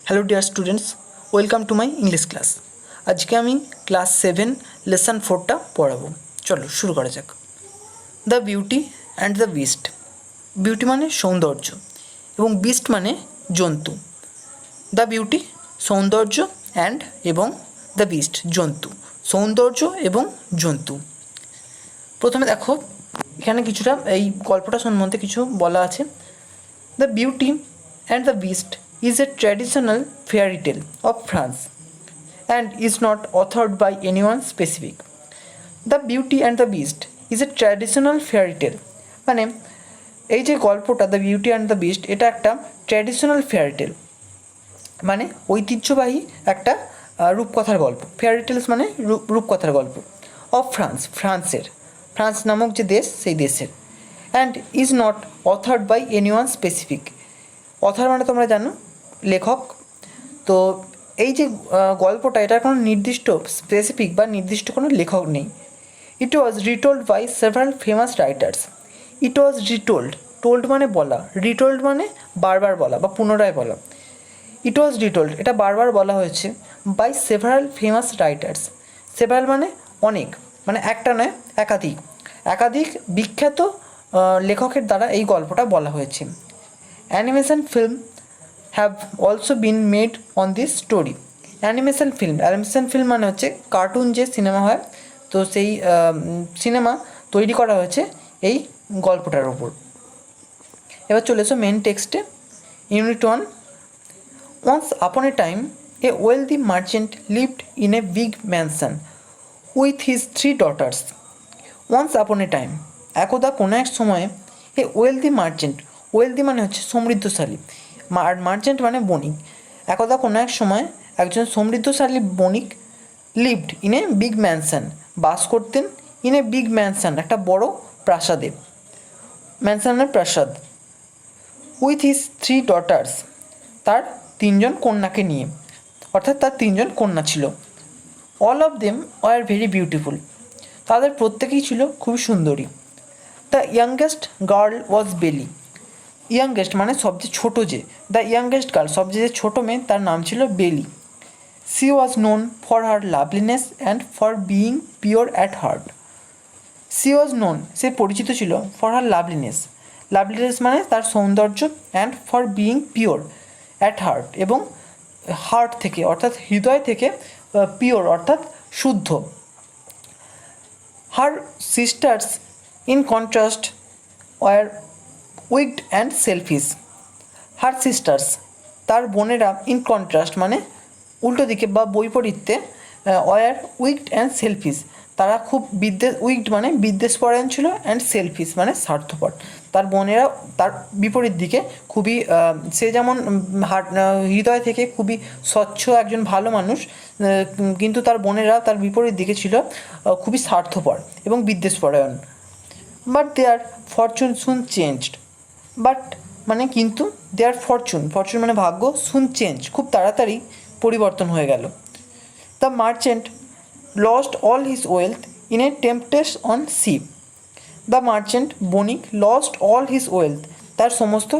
Hello dear students, welcome to my English class. আজকে আমি class 7 lesson 4টা পড়াবো। চলো শুরু করা যাক। The beauty and the beast. Beauty মানে সৌন্দর্য এবং বিস্ট মানে জন্তু। দ্য বিউটি সৌন্দর্য অ্যান্ড এবং দ্য বিস্ট জন্তু। সৌন্দর্য এবং জন্তু। প্রথমে দেখো এখানে কিছুটা এই গল্পটা সম্বন্ধে কিছু বলা আছে। The beauty and the beast is a traditional fairy tale of France and is not authored by anyone specific. The Beauty and the Beast is a traditional fairy tale. মানে এই যে গল্পটা the beauty and the beast, এটা একটা traditional fairy tale, মানে ঐতিহ্যবাহী একটা রূপকথার গল্প। ফেয়ারি টেলস মানে রূপকথার গল্প। অফ ফ্রান্সের, ফ্রান্স নামক যে দেশ সেই দেশের। And is not authored by anyone specific. Author মানে তোমরা জানো লেখক। তো এই যে গল্পটা, এটার কোনো নির্দিষ্ট স্পেসিফিক বা নির্দিষ্ট কোনো লেখক নেই। It was retold by several famous writers. It was retold, told মানে বলা, রিটোল্ড মানে বারবার বলা বা পুনরায় বলা। ইট ওয়াজ রিটোল্ড, এটা বারবার বলা হয়েছে, by several famous writers. Several মানে অনেক, মানে একটা নয় একাধিক, একাধিক বিখ্যাত লেখকের দ্বারা এই গল্পটা বলা হয়েছে। Animation film have also been made on this story. Animation film মানে হচ্ছে কার্টুন যে সিনেমা হয়, তো সেই সিনেমা তৈরি করা হয়েছে এই গল্পটার ওপর। এবার চলে এসো মেন টেক্সটে। Unit 1। Once upon a time a wealthy merchant lived in a big mansion with his 3 daughters. Once upon a time, একদা কোনো এক সময়ে, এ ওয়েলদি মার্চেন্ট, ওয়েলদি মানে হচ্ছে সমৃদ্ধশালী, আর মার্চেন্ট মানে বণিক। একদা কোনো এক সময় একজন সমৃদ্ধশালী বণিক lived in a big mansion, বাস করতেন, ইন এ বিগ ম্যানশন একটা বড় প্রাসাদে, ম্যানশনের প্রাসাদ। উইথ হিজ 3 daughters, তার 3জন কন্যাকে নিয়ে, অর্থাৎ তার 3জন কন্যা ছিল। All of them were very beautiful, তাদের প্রত্যেকেই ছিল খুবই সুন্দরী। দ্য ইয়াংগেস্ট গার্ল ওয়াজ বেলি, ইয়াংগেস্ট মানে সবচেয়ে ছোটো যে, দ্য ইয়াংগেস্ট গার্ল সবচেয়ে ছোটো মেয়ে, তার নাম ছিল Belle. She was known for her loveliness and for being pure at heart. She was known, সে পরিচিত ছিল, ফর হার লাভলিনেস, লাভলিনেস মানে তার সৌন্দর্য, and for being pure at heart এবং হার্ট থেকে অর্থাৎ হৃদয় থেকে, পিওর অর্থাৎ শুদ্ধ। Her sisters in contrast were wicked and selfish. Her sisters, তার বোনেরা, ইন কন্ট্রাস্ট মানে উল্টো দিকে বা বৈপরীত্যে, ওয়ার উইকড অ্যান্ড সেলফিশ, তারা খুব উইকড মানে বিদ্বেষপরায়ণ ছিল, অ্যান্ড সেলফিশ মানে স্বার্থপর। তার বোনেরা তার বিপরীত দিকে খুবই, সে যেমন হৃদয় থেকে খুবই স্বচ্ছ একজন ভালো মানুষ, কিন্তু তার বোনেরা তার বিপরীত দিকে ছিল খুবই স্বার্থপর এবং বিদ্বেষপরায়ণ। But their fortune soon changed, but মানে কিন্তু, দেয়ার ফরচুন মানে ভাগ্য, সুন চেঞ্জ খুব তাড়াতাড়ি পরিবর্তন হয়ে গেল। The merchant lost all his wealth in a tempest on sea. The merchant বণিক লস্ট অল হিজ ওয়েলথ, তার সমস্ত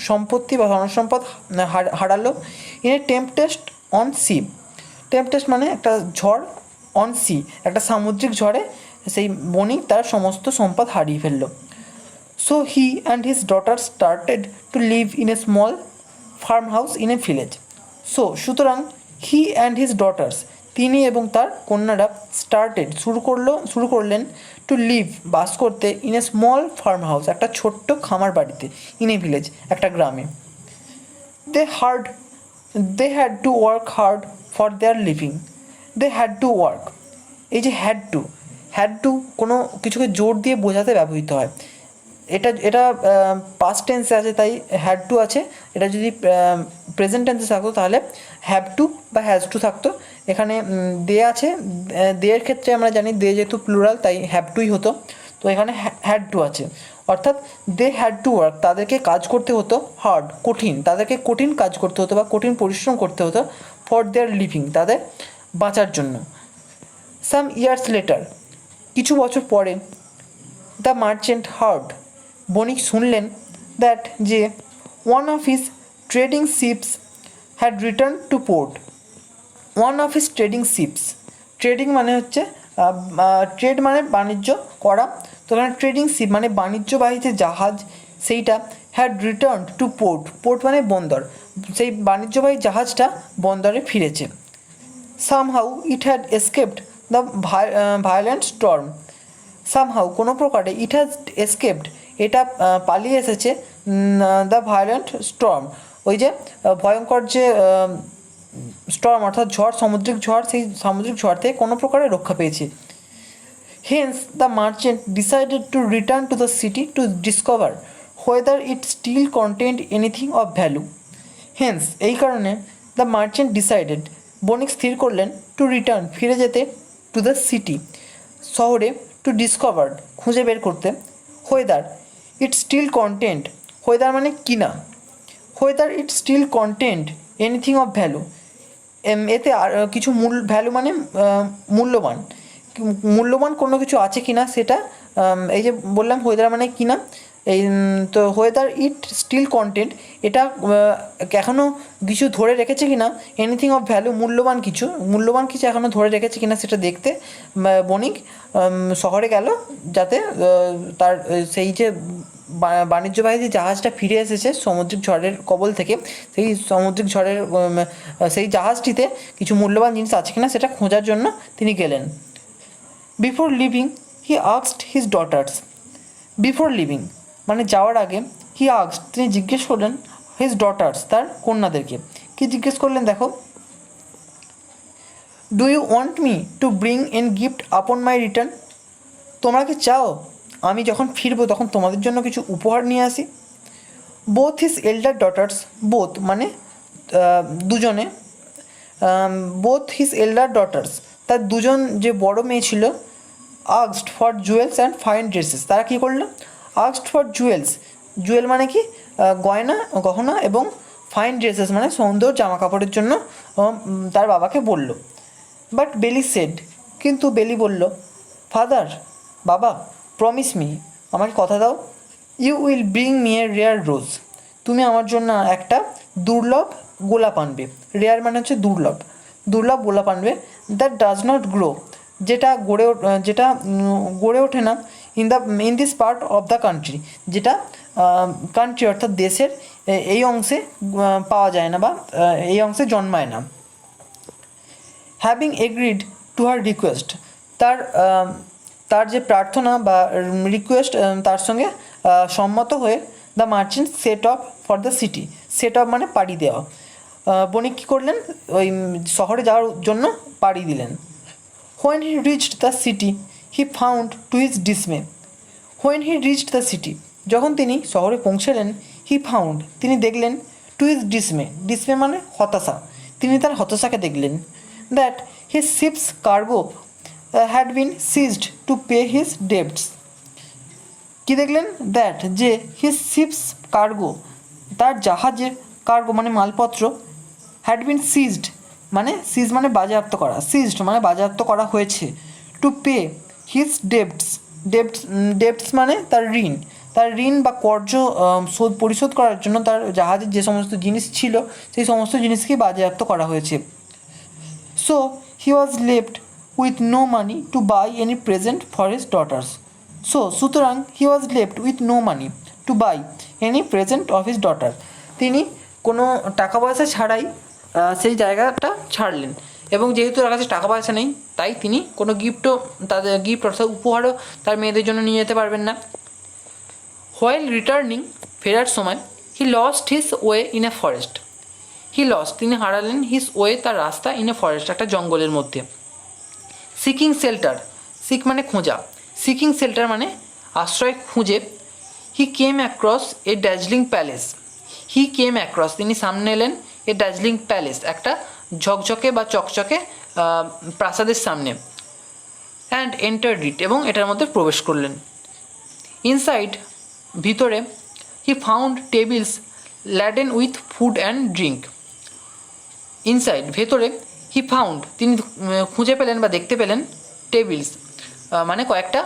সম্পত্তি বা ধনসম্পদ হারালো, in a tempest on sea. Tempest মানে একটা ঝড়, অন সি একটা সামুদ্রিক ঝড়ে সেই বণিক তার সমস্ত সম্পদ হারিয়ে ফেললো। So he and his daughter started to live in a small farmhouse in a village. So সুতরাং he and his daughters, তিনি এবং তার কন্যারা, স্টার্টেড শুরু করলেন, টু লিভ বাস করতে, in a small farm house একটা ছোট্ট খামার বাড়িতে, ইন এ ভিলেজ একটা গ্রামে। They had to work hard for their living. They had to work, এই যে হ্যাড টু কোনো কিছুকে জোর দিয়ে বোঝাতে ব্যবহৃত হয়। এটা পাস্ট টেন্সে আছে তাই হ্যাড টু আছে। এটা যদি প্রেজেন্ট টেন্সে থাকতো তাহলে হ্যাভ টু বা হ্যাজ টু থাকতো। এখানে দে আছে, দেয়ের ক্ষেত্রে আমরা জানি দে যেহেতু প্লুরাল তাই হ্যাভ টুই হতো, তো এখানে হ্যাড টু আছে, অর্থাৎ দে হ্যাড টু ওয়ার্ক, তাদেরকে কাজ করতে হতো, হার্ড কঠিন, তাদেরকে কঠিন কাজ করতে হতো বা কঠিন পরিশ্রম করতে হতো, ফর দেয়ার লিভিং তাদের বাঁচার জন্য। সাম ইয়ার্স লেটার, কিছু বছর পরে, দ্য মার্চেন্ট হার্ড, বণিক শুনলেন, দ্যাট যে one of his trading ships had return to port one of his trading ships. Trading মানে হচ্ছে ট্রেড মানে বাণিজ্য করা, তো এখানে ট্রেডিং শিপ মানে বাণিজ্যবাহী যে জাহাজ সেইটা had return to port, port মানে বন্দর, সেই বাণিজ্যবাহী জাহাজটা বন্দরে ফিরেছে। Somehow it had escaped the violent storm. Somehow কোনো প্রকারে ইট হ্যাজ এসকেপড এটা পালিয়ে এসেছে দ্য ভায়োলেন্ট স্টর্ম, ওই যে ভয়ঙ্কর যে স্টর্ম অর্থাৎ ঝড়, সামুদ্রিক ঝড়, সেই সামুদ্রিক ঝড় থেকে কোনো প্রকারে রক্ষা পেয়েছে। Hence the merchant decided to return to the city to discover whether it still content anything of value. Hence এই কারণে দ্য মার্চেন্ট ডিসাইডেড বণিক স্থির করলেন টু রিটার্ন ফিরে যেতে টু দ্য সিটি শহরে, টু ডিসকভার খুঁজে বের করতে, whether it still content, whether মানে কিনা, whether it still content anything of value, এতে আর কিছু ভ্যালু মানে মূল্যবান, মূল্যবান কোনো কিছু আছে কিনা সেটা, এই যে বললাম হোয়েদার মানে কিনা, এই তো হোয়েদার ইট স্টিল কন্টেন্ট এটা এখনও কিছু ধরে রেখেছে কিনা, এনিথিং অফ ভ্যালু মূল্যবান কিছু এখনও ধরে রেখেছে কিনা সেটা দেখতে বণিক শহরে গেল, যাতে তার সেই যে বাণিজ্যবাহী যে জাহাজটা ফিরে এসেছে সামুদ্রিক ঝড়ের কবল থেকে, সেই সামুদ্রিক ঝড়ের সেই জাহাজটিতে কিছু মূল্যবান জিনিস আছে কিনা সেটা খোঁজার জন্য তিনি গেলেন। Before living he asked his daughters. Before living মানে যাওয়ার আগে, হি আস্কড তিনি জিজ্ঞেস করলেন হিজ ডটার্স তার কন্যাদেরকে। কি জিজ্ঞেস করলেন দেখো, do you want me to bring an gift upon my return. তোমরা কি চাও আমি যখন ফিরবো তখন তোমাদের জন্য কিছু উপহার নিয়ে আসি। বোথ হিজ এল্ডার ডটার্স, বোথ মানে দুজনে, বোথ হিজ এল্ডার ডটার্স তার দুজন যে বড় মেয়ে ছিল, asked for jewels and fine dresses, তারা কী করলো, আস্কড ফর জুয়েলস, জুয়েল মানে কি গহনা এবং ফাইন ড্রেসেস মানে সুন্দর জামা কাপড়ের জন্য তার বাবাকে বলল। বাট বেলি সেড, কিন্তু বেলি বলল, ফাদার বাবা, প্রমিস মি আমাকে কথা দাও, you will bring me a rare rose, তুমি আমার জন্য একটা দুর্লভ গোলাপ আনবে। রেয়ার মানে হচ্ছে দুর্লভ, দুর্লভ গোলাপ আনবে। দ্যাট ডাজ নট গ্রো, যেটা গড়ে ওঠে না in this part of the country, যেটা কান্ট্রি অর্থাৎ দেশের এই অংশে পাওয়া যায় না বা এই অংশে জন্মায় না। Having agreed to her request, তার যে প্রার্থনা বা রিকোয়েস্ট তার সঙ্গে সম্মত হয়ে the merchant set of for the city, set of মানে পাড়ি দেওয়া, বণিক কী করলেন ওই শহরে যাওয়ার জন্য পাড়ি দিলেন। When he reached the city he found to his dismay. When he reached the city, যখন তিনি শহরে পৌঁছলেন, হি ফাউন্ড তিনি দেখলেন, টু হিজ ডিসমে, ডিসমে মানে হতাশা, তিনি তার হতাশাকে দেখলেন, that his ships cargo had been seized to pay his debts. কী দেখলেন, দ্যাট যে হিজ শিপস কার্গো তার জাহাজের, কার্গো মানে মালপত্র, হ্যাড বিন সিজড মানে সিজ মানে বাজেয়াপ্ত করা, সিজড মানে বাজেয়াপ্ত করা হয়েছে, টু পে হিজ ডেবটস, ডেবটস মানে তার ঋণ বা কর্য পরিশোধ করার জন্য তার জাহাজের যে সমস্ত জিনিস ছিল সেই সমস্ত জিনিসকেই বাজেয়াপ্ত করা হয়েছে। So he was left with no money to buy any present for his daughters. সুতরাং he was left with no money to buy any present of his daughter, তিনি কোনো টাকা পয়সা ছাড়াই সেই জায়গাটা ছাড়লেন, এবং যেহেতু তার কাছে টাকা পয়সা নেই তাই তিনি কোনো গিফট অর্থাৎ উপহারও তার মেয়েদের জন্য নিয়ে যেতে পারবেন না। হোয়াইল রিটার্নিং, ফেরার সময়, he lost his way in a forest. He lost তিনি হারালেন, হিজ ওয়ে তার রাস্তা, ইন এ ফরেস্ট একটা জঙ্গলের মধ্যে। সিকিং শেল্টার, সিক মানে খোঁজা, সিকিং শেল্টার মানে আশ্রয় খুঁজে। হি কেম অ্যাক্রস এ দার্জিলিং প্যালেস। হি কেম অ্যাক্রস তিনি সামনে এলেন, এ দার্জিলিং প্যালেস একটা ঝকঝকে বা চকচকে প্রাসাদের সামনে। অ্যান্ড এন্টার্ড ইট এবং এটার মধ্যে প্রবেশ করলেন। ইনসাইড ভিতরে, he found tables laden with food and drink. Inside ভেতরে, হি ফাউন্ড তিনি খুঁজে পেলেন বা দেখতে পেলেন, টেবিলস মানে কয়েকটা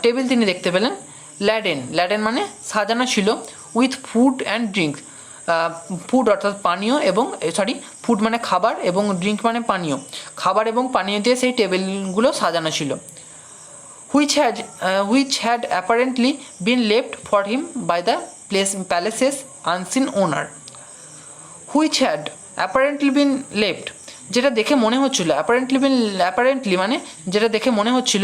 টেবিল তিনি দেখতে পেলেন, ল্যাডেন মানে সাজানো ছিল, with food and drink food অর্থাৎ পানীয় এবং ফুড মানে খাবার এবং ড্রিঙ্ক মানে পানীয়, খাবার এবং পানীয় দিয়ে সেই টেবিলগুলো সাজানো ছিল। which had apparently been left for him by the palace's unseen owner. which had apparently been left, যেটা দেখে মনে হচ্ছিল, অ্যাপারেন্টলি মানে যেটা দেখে মনে হচ্ছিল,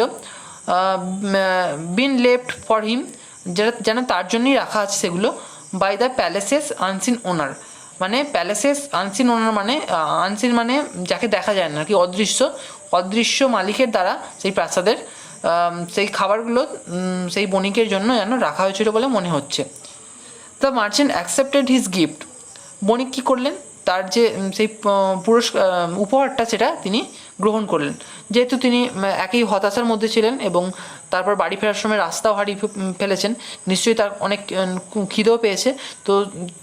বিন লেফট ফর হিম, যেটা যেন তার জন্যই রাখা আছে সেগুলো, বাই দ্য প্যালেসেস আনসিন ওনার, মানে প্যালেসেস আনসিন ওনার মানে আনসিন মানে যাকে দেখা যায় না, কি অদৃশ্য মালিকের দ্বারা সেই প্রাসাদের সেই খাবারগুলো সেই বণিকের জন্য যেন রাখা হয়েছিল বলে মনে হচ্ছে। The merchant accepted his gift, বণিক কী করলেন, তার যে সেই উপহারটা সেটা তিনি গ্রহণ করলেন। যেহেতু তিনি একই হতাশার মধ্যে ছিলেন এবং তারপর বাড়ি ফেরার সময় রাস্তাও হারিয়ে ফেলেছেন, নিশ্চয়ই তার অনেক খিদেও পেয়েছে, তো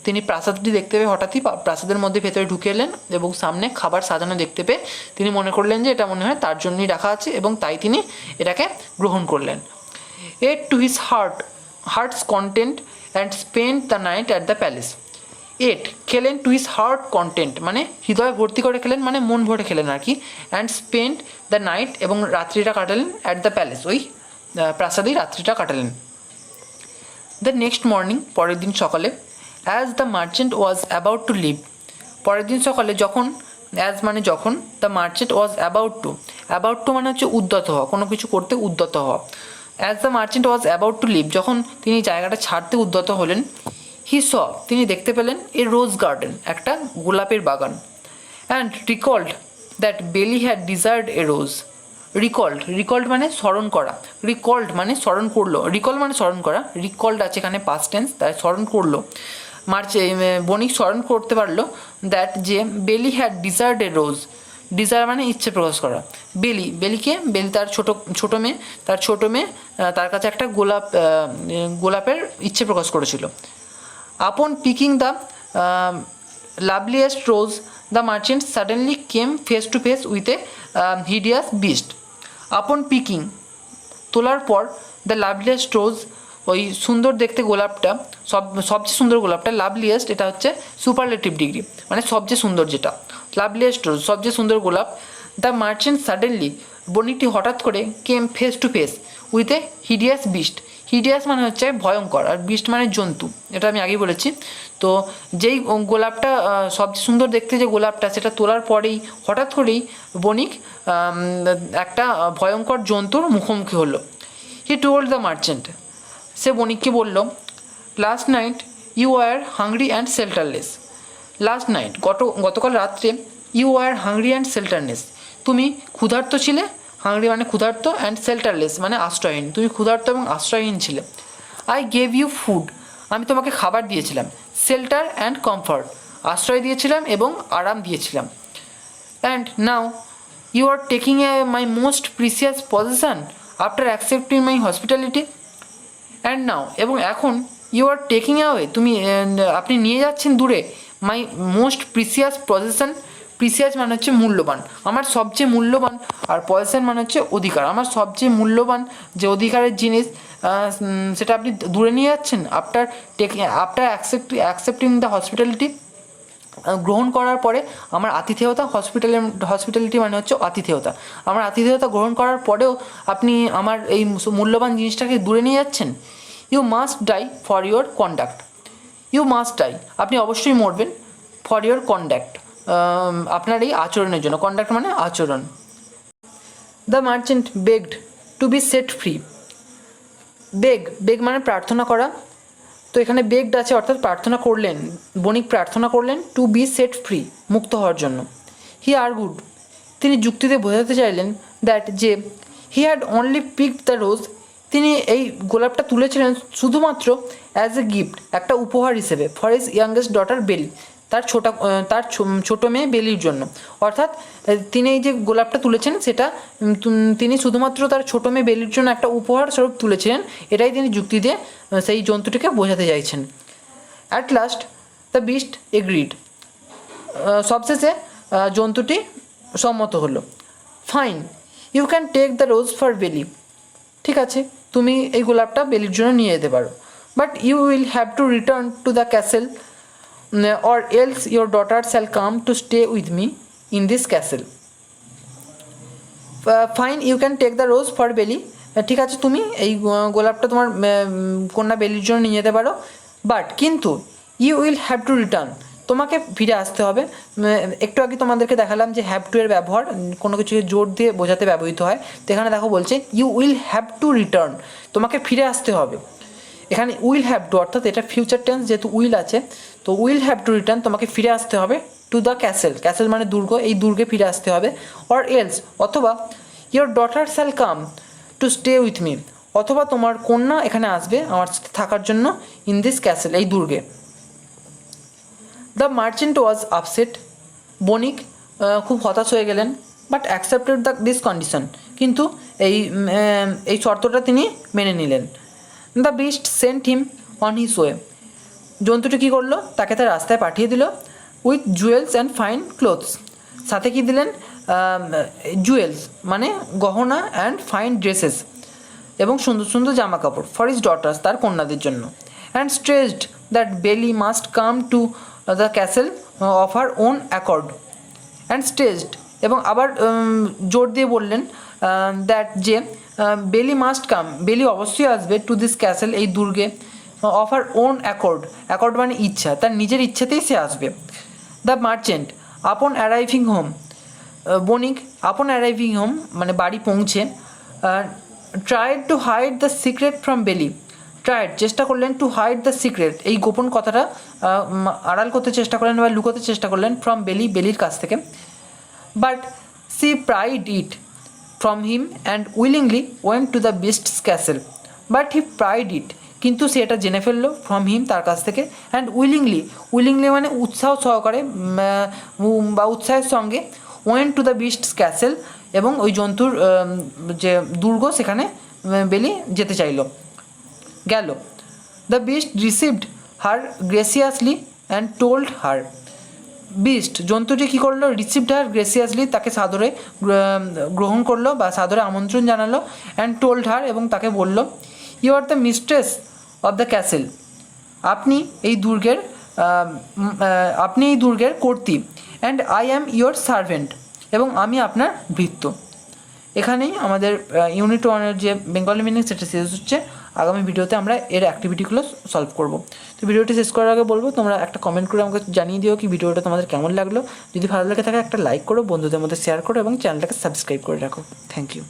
তিনি প্রাসাদটি দেখতে পেয়ে হঠাৎই প্রাসাদের মধ্যে ভেতরে ঢুকে এলেন এবং সামনে খাবার সাজানো দেখতে পেয়ে তিনি মনে করলেন যে এটা মনে হয় তার জন্যই রাখা আছে এবং তাই তিনি এটাকে গ্রহণ করলেন। Ate to his heart's content and spend the night at the palace. খেলেন টু হিজ হার্ট কন্টেন্ট মানে হৃদয় ভর্তি করে খেলেন, মানে মন ভরে খেলেন আর কি। অ্যান্ড স্পেন্ড দ্য নাইট এবং রাত্রিটা কাটালেন অ্যাট দ্য প্যালেস, ওই প্রাসাদেই রাত্রিটা কাটালেন। দ্য নেক্সট মর্নিং, পরের দিন সকালে, as the merchant was about to leave, পরের দিন সকালে যখন, অ্যাজ মানে যখন, the merchant was about to মানে হচ্ছে উদ্যত হওয়া, কোনো কিছু করতে উদ্যত হওয়া। As the merchant was about to leave, যখন তিনি জায়গাটা ছাড়তে উদ্যত হলেন, হি স তিনি দেখতে পেলেন এ রোজ গার্ডেন, একটা গোলাপের বাগান। অ্যান্ড রিকল্ড দ্যাট বেলি had desired A rose. Recalled মানে স্মরণ করা, রিকল্ড মানে স্মরণ করলো, রিকল মানে স্মরণ করা, রিকল্ড আছে এখানে পাস্ট টেন্স, তাই স্মরণ করলো। বণিক স্মরণ করতে পারলো দ্যাট যে বেলি had desired A rose, desire মানে ইচ্ছে প্রকাশ করা। বেলি তার ছোটো মেয়ে তার কাছে একটা গোলাপের ইচ্ছে প্রকাশ করেছিল। Upon picking the loveliest rose, the merchant suddenly came face to face with a hideous beast. Upon picking তোলার পর, দ্য লাভলিয়েস্ট রোজ ওই সুন্দর দেখতে গোলাপটা, সবচেয়ে সুন্দর গোলাপটা, লাভলিয়েস্ট এটা হচ্ছে সুপারলেটিভ ডিগ্রি মানে সবচেয়ে সুন্দর যেটা, লাভলিয়েস্ট রোজ সবচেয়ে সুন্দর গোলাপ। দ্য মার্চেন্ট সাডেনলি বণিকটি হঠাৎ করে came face to face with a hideous beast. Hideous মানে হচ্ছে ভয়ঙ্কর, আর বিস্ট মানে জন্তু, এটা আমি আগেই বলেছি। তো যেই গোলাপটা সবচেয়ে সুন্দর দেখতে যে গোলাপটা, সেটা তোলার পরেই হঠাৎ করেই বণিক একটা ভয়ঙ্কর জন্তুর মুখোমুখি হলো। হি টোল্ড দ্য মার্চেন্ট, সে বণিককে বলল, last night you are hungry and shelterless. Last night গতকাল রাত্রে, you are hungry and shelterless তুমি ক্ষুধার্ত ছিলে, হাংরি মানে ক্ষুধার্ত, অ্যান্ড শেল্টারলেস মানে আশ্রয়হীন, তুমি ক্ষুধার্ত এবং আশ্রয়হীন ছিলে। আই গেভ ইউ ফুড, আমি তোমাকে খাবার দিয়েছিলাম। শেল্টার অ্যান্ড কমফর্ট, আশ্রয় দিয়েছিলাম এবং আরাম দিয়েছিলাম। And now you are taking my most precious position after accepting my hospitality. And now এবং এখন, ইউ আর টেকিং অ্যাওয়ে আপনি নিয়ে যাচ্ছেন দূরে, মাই মোস্ট প্রিসিয়াস পজিশন, প্রিসিয়াস মানে হচ্ছে মূল্যবান, আমার সবচেয়ে মূল্যবান, আর পজিশন মানে হচ্ছে অধিকার, আমার সবচেয়ে মূল্যবান যে অধিকারের জিনিস সেটা আপনি দূরে নিয়ে যাচ্ছেন। আফটার অ্যাকসেপ্টিং দ্য হসপিটালিটি, গ্রহণ করার পরে আমার আতিথেয়তা, হসপিটালিটি মানে হচ্ছে আতিথেয়তা, আমার আতিথেয়তা গ্রহণ করার পরেও আপনি আমার এই মূল্যবান জিনিসটাকে দূরে নিয়ে যাচ্ছেন। You must die for your conduct, you must die আপনি অবশ্যই মরবেন, ফর ইউর কন্ডাক্ট আপনার এই আচরণের জন্য, কন্ডাক্ট মানে আচরণ। The merchant begged to be set free. Beg মানে প্রার্থনা করা, তো এখানে বেগড আছে অর্থাৎ প্রার্থনা করলেন, বণিক প্রার্থনা করলেন টু বি সেট ফ্রি, মুক্ত হওয়ার জন্য। হি আর্গুড তিনি যুক্তিতে বোঝাতে চাইলেন দ্যাট যে he had only picked the rose, তিনি এই গোলাপটা তুলেছিলেন শুধুমাত্র অ্যাজ এ গিফট, একটা উপহার হিসেবে, ফর হিজ ইয়াংগেস্ট ডটার বেলি, তার ছোটো মেয়ে বেলির জন্য। অর্থাৎ তিনি এই যে গোলাপটা তুলেছেন সেটা তিনি শুধুমাত্র তার ছোটো মেয়ে বেলির জন্য একটা উপহার স্বরূপ তুলেছিলেন, এটাই তিনি যুক্তি দিয়ে সেই জন্তুটিকে বোঝাতে চাইছেন। At last the beast agreed, সবশেষে জন্তুটি সম্মত হলো। Fine, you can take the rose for Belle, ঠিক আছে তুমি এই গোলাপটা বেলির জন্য নিয়ে যেতে পারো, but you will have to return to the castle or else your daughter shall come to stay with me in this castle. Fine, you can take the rose for Belly. ঠিক আছে, তুমি এই গোলাপটা তোমার কন্যা বেলির জন্য নিয়ে যেতে পারো, বাট কিন্তু you will have to return, তোমাকে ফিরে আসতে হবে। একটু আগে তোমাদেরকে দেখালাম যে হ্যাভ টু এর ব্যবহার কোনো কিছুকে জোর দিয়ে বোঝাতে ব্যবহৃত হয়, তো এখানে দেখো বলছে you will have to return, তোমাকে ফিরে আসতে হবে। এখানে উইল হ্যাভ টু অর্থাৎ এটা ফিউচার টেন্স, যেহেতু উইল আছে তো উইল হ্যাভ টু রিটার্ন, তোমাকে ফিরে আসতে হবে টু দ্য ক্যাসেল, ক্যাসেল মানে দুর্গ, এই দুর্গে ফিরে আসতে হবে। অর এলস অথবা your daughter shall come to stay with me, অথবা তোমার কন্যা এখানে আসবে আমার সাথে থাকার জন্য ইন দিস ক্যাসেল, এই দুর্গে। দ্য মার্চেন্ট ওয়াজ আপসেট, বণিক খুব হতাশ হয়ে গেলেন, বাট অ্যাকসেপ্টেড দিস কন্ডিশন, কিন্তু এই শর্তটা তিনি মেনে নিলেন। The beast sent him on his way, জন্তুটি কী করলো, তাকে তার রাস্তায় পাঠিয়ে দিল। With jewels and fine clothes, সাথে কী দিলেন, জুয়েলস মানে গহনা, অ্যান্ড ফাইন ড্রেসেস এবং সুন্দর সুন্দর জামা কাপড়, ফর হিজ ডটার্স তার কন্যাদের জন্য। And stressed that Belle must come to the castle of her own accord. And stressed এবং আবার জোর দিয়ে বললেন দ্যাট যে বেলি মাস্ট কাম, বেলি অবশ্যই আসবে টু দিস ক্যাসেল, এই দুর্গে, of her own accord, accord মানে ইচ্ছা, তার নিজের ইচ্ছাতেই সে আসবে। The merchant upon arriving home, বণিক আপন অ্যারাইভিং হোম মানে বাড়ি পৌঁছে, tried to hide the secret from Belle, tried চেষ্টা করলেন, টু হাইড দ্য সিক্রেট এই গোপন কথাটা আড়াল করতে চেষ্টা করলেন বা লুকোতে চেষ্টা করলেন, ফ্রম বেলি বেলির কাছ থেকে। But she pried it from him and willingly went to the beast's castle, but he pried it, কিন্তু সে এটা জেনে ফেললো, ফ্রম হিম তার কাছ থেকে, অ্যান্ড উইলিংলি, উইলিংলি মানে উৎসাহ সহকারে বা উৎসাহের সঙ্গে, went to the beast's castle এবং ওই জন্তুর যে দুর্গ সেখানে বেলি যেতে চাইল, গেল। The beast received her graciously and told her, beast জন্তুটি কী করলো, রিসিভড হার গ্রেসিয়াসলি তাকে সাদরে গ্রহণ করলো বা সাদরে আমন্ত্রণ জানালো, অ্যান্ড টোল্ড হার এবং তাকে বলল, you are the mistress of the castle, আপনি এই দুর্গের কর্ত্রী, and I am your servant এবং আমি আপনার ভৃত্য। এখানেই আমাদের ইউনিট 1-এর যে বেঙ্গলি মিনিং সেটা শেষ হচ্ছে। আগামী ভিডিওতে আমরা এর অ্যাক্টিভিটিগুলো সলভ করব। তো ভিডিওটি শেষ করার আগে বলবো তোমরা একটা কমেন্ট করে আমাকে জানিয়ে দিও কি ভিডিওটা তোমাদের কেমন লাগলো। যদি ভালো লাগে থাকে একটা লাইক করো, বন্ধুদের মধ্যে শেয়ার করো এবং চ্যানেলটাকে সাবস্ক্রাইব করে রাখো। Thank you.